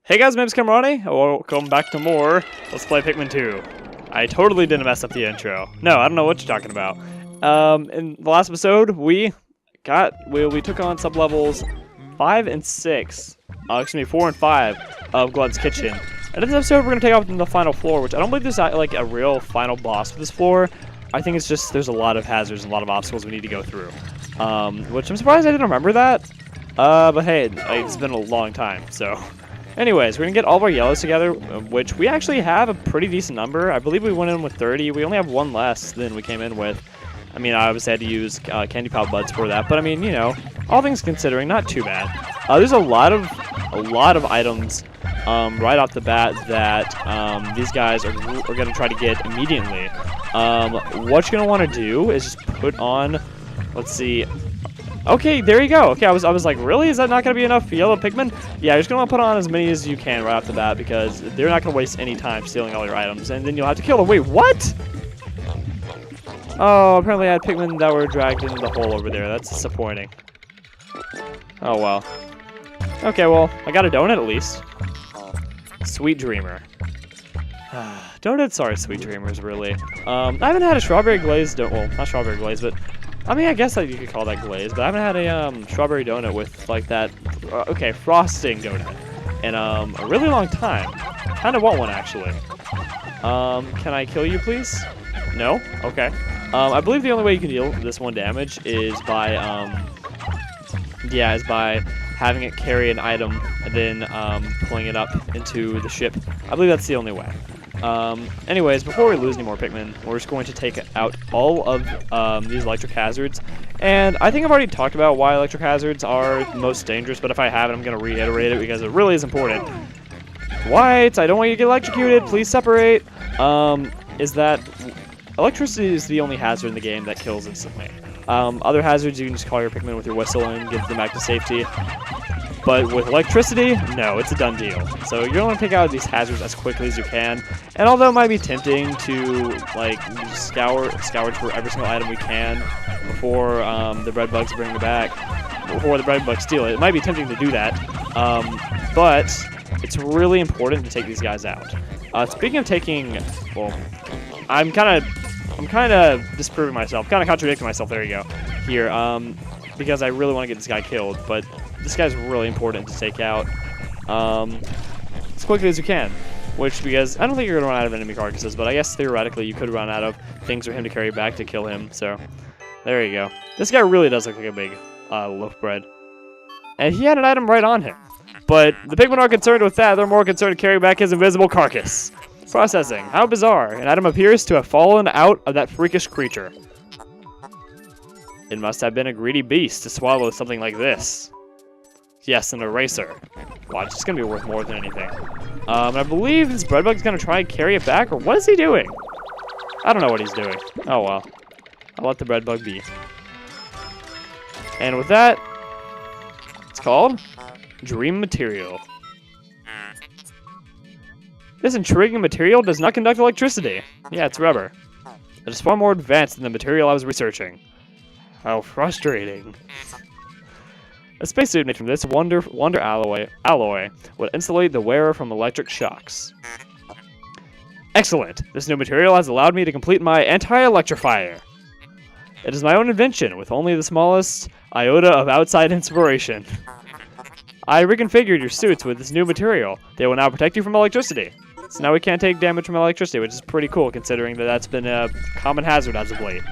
Hey guys, my name's Camerani. Welcome back to more Let's Play Pikmin 2. I totally didn't mess up the intro. No, I don't know what you're talking about. In the last episode, we took on sub-levels 5 and 6. 4 and 5 of Glut's Kitchen. And in this episode, we're going to take off to the final floor, which I don't believe there's like a real final boss for this floor. I think it's just there's a lot of hazards and a lot of obstacles we need to go through. Which I'm surprised I didn't remember that. But hey, it's been a long time, so... Anyways, we're going to get all of our yellows together, which we actually have a pretty decent number. I believe we went in with 30. We only have one less than we came in with. I mean, I obviously had to use candy pop buds for that, but I mean, you know, all things considering, not too bad. There's a lot of items right off the bat that these guys are going to try to get immediately. What you're going to want to do is just put on, let's see. Okay, there you go. Okay, I was like, really? Is that not going to be enough yellow Pikmin? Yeah, you're just going to want to put on as many as you can right off the bat because they're not going to waste any time stealing all your items, and then you'll have to kill them. Wait, what? Oh, apparently I had Pikmin that were dragged into the hole over there. That's disappointing. Oh, well. Okay, well, I got a donut at least. Sweet Dreamer. Donuts are sweet dreamers, really. I haven't had a strawberry glazed donut. Well, not strawberry glazed, but... I mean, I guess you could call that glaze, but I haven't had a strawberry donut with, like, that, frosting donut in a really long time. Kind of want one, actually. Can I kill you, please? No? Okay. I believe the only way you can deal with this one damage is by, having it carry an item and then, pulling it up into the ship. I believe that's the only way. Anyways, before we lose any more Pikmin, we're just going to take out all of these electric hazards. And I think I've already talked about why electric hazards are most dangerous, but if I haven't, I'm going to reiterate it because it really is important. White, I don't want you to get electrocuted, please separate. Is that electricity is the only hazard in the game that kills instantly. Other hazards, you can just call your Pikmin with your whistle and get them back to safety. But with electricity, no, it's a done deal. So you're going to take out these hazards as quickly as you can. And although it might be tempting to, like, scour for every single item we can before the bread bugs bring it back, before the bread bugs steal it, it might be tempting to do that. But it's really important to take these guys out. Speaking of taking, well, I'm kind of disproving myself, kind of contradicting myself. There you go. Here, because I really want to get this guy killed, but this guy's really important to take out as quickly as you can. Because I don't think you're going to run out of enemy carcasses, but I guess theoretically you could run out of things for him to carry back to kill him. So there you go. This guy really does look like a big loaf of bread. And he had an item right on him. But the Pikmin aren't concerned with that. They're more concerned to carry back his invisible carcass. Processing. How bizarre. An item appears to have fallen out of that freakish creature. It must have been a greedy beast to swallow something like this. Yes, an eraser. Watch, it's going to be worth more than anything. I believe this bread bug's going to try and carry it back, or what is he doing? I don't know what he's doing. Oh, well. I'll let the bread bug be. And with that, it's called Dream Material. This intriguing material does not conduct electricity. Yeah, it's rubber. It is far more advanced than the material I was researching. How frustrating. A spacesuit made from this wonder alloy would insulate the wearer from electric shocks. Excellent! This new material has allowed me to complete my anti-electrifier. It is my own invention, with only the smallest iota of outside inspiration. I reconfigured your suits with this new material. They will now protect you from electricity. So now we can't take damage from electricity, which is pretty cool, considering that that's been a common hazard as of late.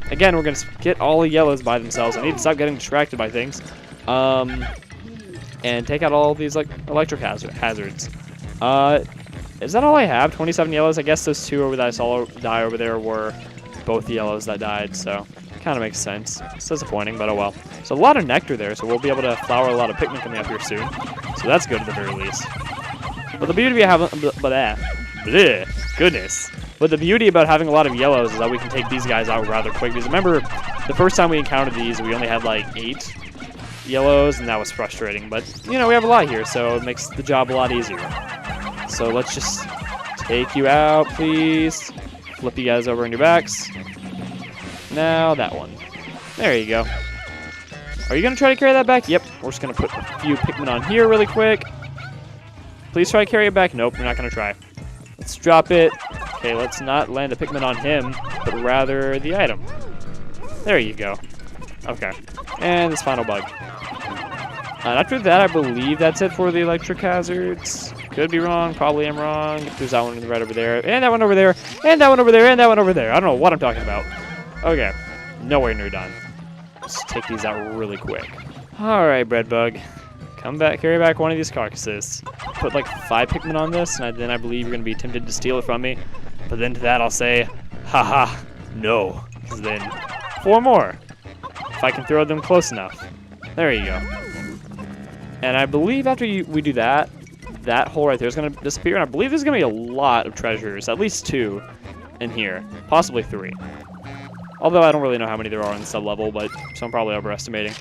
Again, we're going to get all the yellows by themselves. I need to stop getting distracted by things. And take out all these like electric hazards. Is that all I have? 27 yellows? I guess those two over that I saw die over there were both the yellows that died, so kind of makes sense. It's disappointing, but oh well. So a lot of nectar there, so we'll be able to flower a lot of Pikmin coming up here soon. So that's good at the very least. But the beauty of having... goodness. But the beauty about having a lot of yellows is that we can take these guys out rather quick. Because remember, the first time we encountered these, we only had like 8 yellows, and that was frustrating. But, you know, we have a lot here, so it makes the job a lot easier. So let's just take you out, please. Flip you guys over on your backs. Now that one. There you go. Are you going to try to carry that back? Yep. We're just going to put a few Pikmin on here really quick. Please try to carry it back. Nope, we're not going to try. Let's drop it. Okay, let's not land a Pikmin on him, but rather the item. There you go. Okay. And this final bug. And after that, I believe that's it for the electric hazards. Could be wrong. Probably am wrong. There's that one right over there. And that one over there. And that one over there. And that one over there. I don't know what I'm talking about. Okay. Nowhere near done. Let's take these out really quick. Alright, Breadbug. Come back. Carry back one of these carcasses. Put like 5 Pikmin on this, and then I believe you're going to be tempted to steal it from me. But then to that, I'll say, haha, no. Because then 4 more. If I can throw them close enough. There you go. And I believe after we do that, that hole right there is going to disappear. And I believe there's going to be a lot of treasures. At least 2 in here. Possibly 3. Although I don't really know how many there are in the sub-level, but so I'm probably overestimating.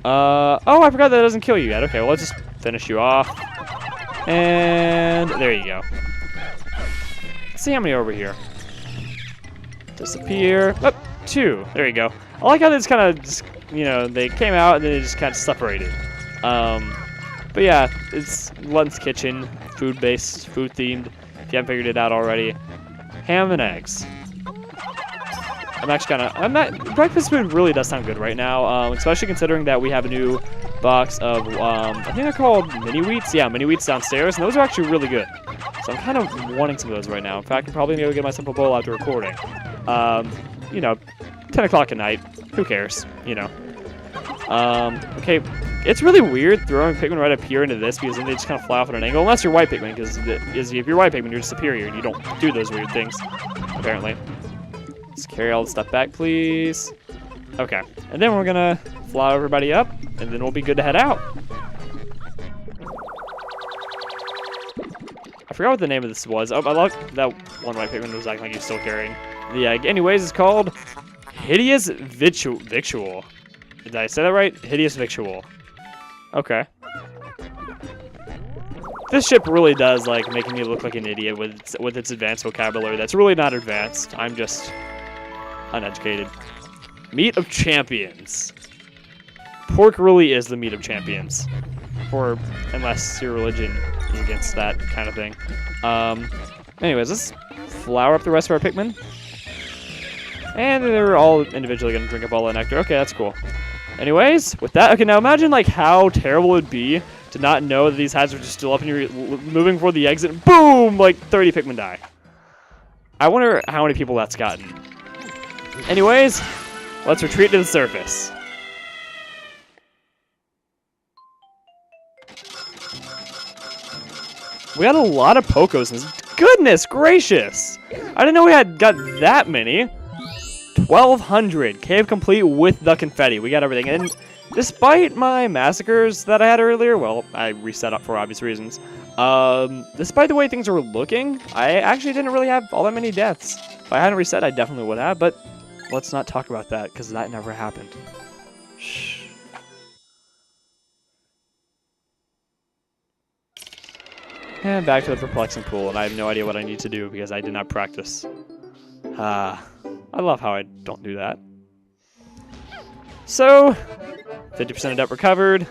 Oh, I forgot that it doesn't kill you yet. Okay, well, let's just finish you off. And there you go. Let's see how many are over here. Disappear. Oh, 2. There you go. I like how this kind of just, you know, they came out and then they just kind of separated. But yeah, it's Lun's Kitchen, food-based, food-themed. If you haven't figured it out already, ham and eggs. I'm actually breakfast food really does sound good right now, especially considering that we have a new box of, I think they're called mini wheats. Yeah, mini wheats downstairs, and those are actually really good. So I'm kind of wanting some of those right now. In fact, I'm probably gonna go get myself a bowl after recording. You know, 10 o'clock at night. Who cares? You know. Okay, it's really weird throwing Pikmin right up here into this because then they just kind of fly off at an angle. Unless you're white Pikmin, because if you're white Pikmin, you're superior and you don't do those weird things, apparently. Let's carry all the stuff back, please. Okay, and then we're gonna fly everybody up, and then we'll be good to head out. I forgot what the name of this was. Oh, I love that one white Pikmin was acting like he's still carrying the egg. Anyways, it's called Hideous Victual. Did I say that right? Hideous Victual. Okay. This ship really does like making me look like an idiot with its advanced vocabulary. That's really not advanced. I'm just uneducated. Meat of champions. Pork really is the meat of champions. Unless your religion is against that kind of thing. Anyways, let's flower up the rest of our Pikmin. And they're all individually going to drink up all the nectar. Okay, that's cool. Anyways, with that, okay, now imagine like how terrible it would be to not know that these hazards are still up and you're moving for the exit. Boom! Like 30 Pikmin die. I wonder how many people that's gotten. Anyways, let's retreat to the surface. We got a lot of Pokos. Goodness gracious! I didn't know we had got that many. 1,200. Cave complete with the confetti. We got everything. And despite my massacres that I had earlier, well, I reset up for obvious reasons. Despite the way things were looking, I actually didn't really have all that many deaths. If I hadn't reset, I definitely would have, but let's not talk about that, because that never happened. Shh. And back to the perplexing pool, and I have no idea what I need to do, because I did not practice. I love how I don't do that. So, 50% of debt recovered.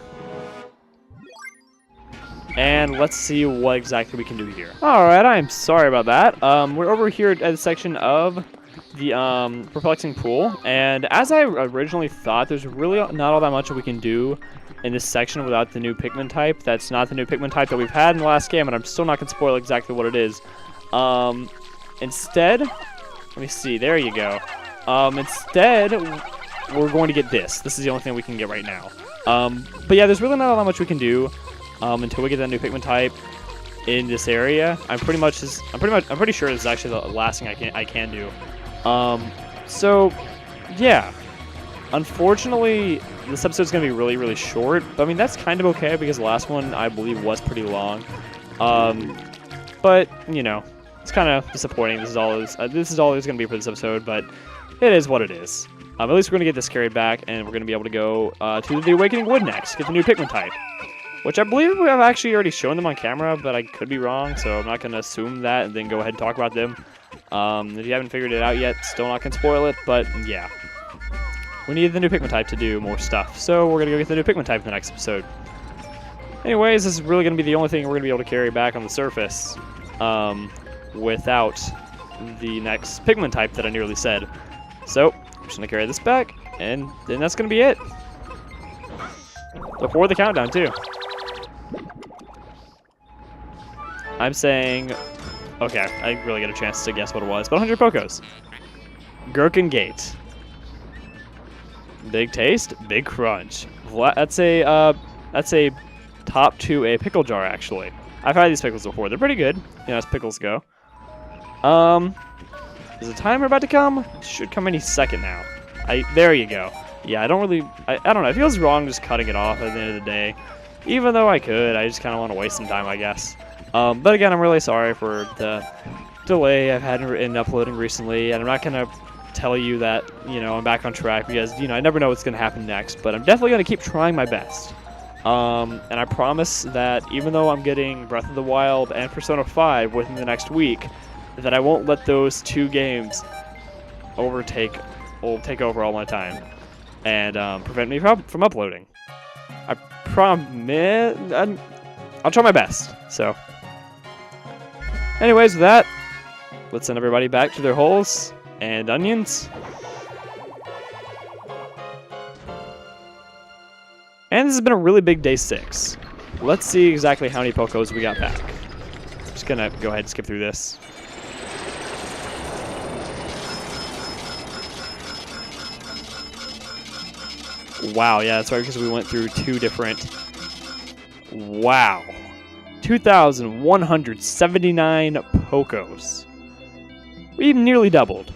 And let's see what exactly we can do here. Alright, I'm sorry about that. We're over here at the section of the perplexing pool. And as I originally thought, there's really not all that much that we can do in this section without the new Pikmin type. That's not the new Pikmin type that we've had in the last game, and I'm still not going to spoil exactly what it is. Instead, let me see, there you go. Instead, we're going to get this. This is the only thing we can get right now. But yeah, there's really not all that much we can do until we get that new Pikmin type in this area. I'm pretty sure this is actually the last thing I can do. So yeah. Unfortunately, this episode's gonna be really, really short. But I mean, that's kind of okay because the last one I believe was pretty long. But you know, it's kind of disappointing. This is all there's gonna be for this episode, but it is what it is. At least we're gonna get this carried back, and we're gonna be able to go to the Awakening Wood next, get the new Pikmin type, which I believe we have actually already shown them on camera, but I could be wrong, so I'm not gonna assume that and then go ahead and talk about them. If you haven't figured it out yet, still not gonna spoil it, but yeah. We need the new Pikmin type to do more stuff, so we're gonna go get the new Pikmin type in the next episode. Anyways, this is really going to be the only thing we're going to be able to carry back on the surface without the next Pikmin type that I nearly said. So, I'm just going to carry this back, and then that's going to be it. Before the countdown, too. I'm saying... Okay, I didn't really get a chance to guess what it was, but 100 Pokos. Gherkin Gate. Big taste, big crunch. That's a top to a pickle jar, actually. I've had these pickles before. They're pretty good, as pickles go. Is the timer about to come? Should come any second now. There you go. Yeah, I don't know. It feels wrong just cutting it off at the end of the day. Even though I could, I just kind of want to waste some time, I guess. But again, I'm really sorry for the delay I've had in uploading recently, and I'm not going to tell you that, I'm back on track because, I never know what's going to happen next, but I'm definitely going to keep trying my best. And I promise that even though I'm getting Breath of the Wild and Persona 5 within the next week, that I won't let those two games take over all my time and prevent me from uploading. I promise. I'll try my best. So, anyways, with that, let's send everybody back to their holes and onions. And this has been a really big day 6. Let's see exactly how many Pokos we got back. Just gonna go ahead and skip through this. Wow, yeah, that's right, because we went through 2 different... Wow. 2,179 Pokos. We nearly doubled.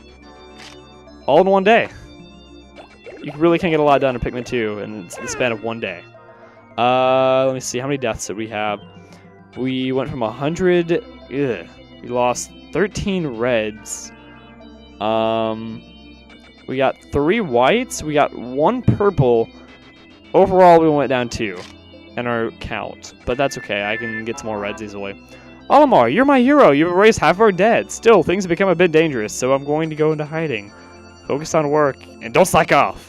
All in one day. You really can get a lot done in Pikmin 2 in the span of one day. Let me see, how many deaths did we have? We went from 100... We lost 13 reds. We got 3 whites. We got 1 purple. Overall, we went down 2 in our count. But that's okay. I can get some more reds easily. Olimar, you're my hero. You've erased half of our dead. Still, things have become a bit dangerous, so I'm going to go into hiding. Focus on work, and don't slack off.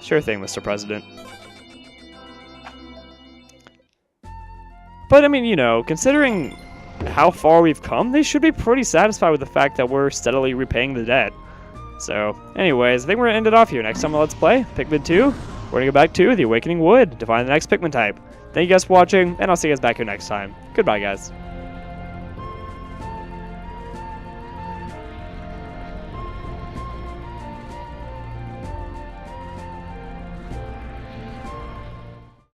Sure thing, Mr. President. But, I mean, considering how far we've come, they should be pretty satisfied with the fact that we're steadily repaying the debt. So, anyways, I think we're going to end it off here. Next time on Let's Play Pikmin 2, we're going to go back to the Awakening Wood to find the next Pikmin type. Thank you guys for watching, and I'll see you guys back here next time. Goodbye, guys.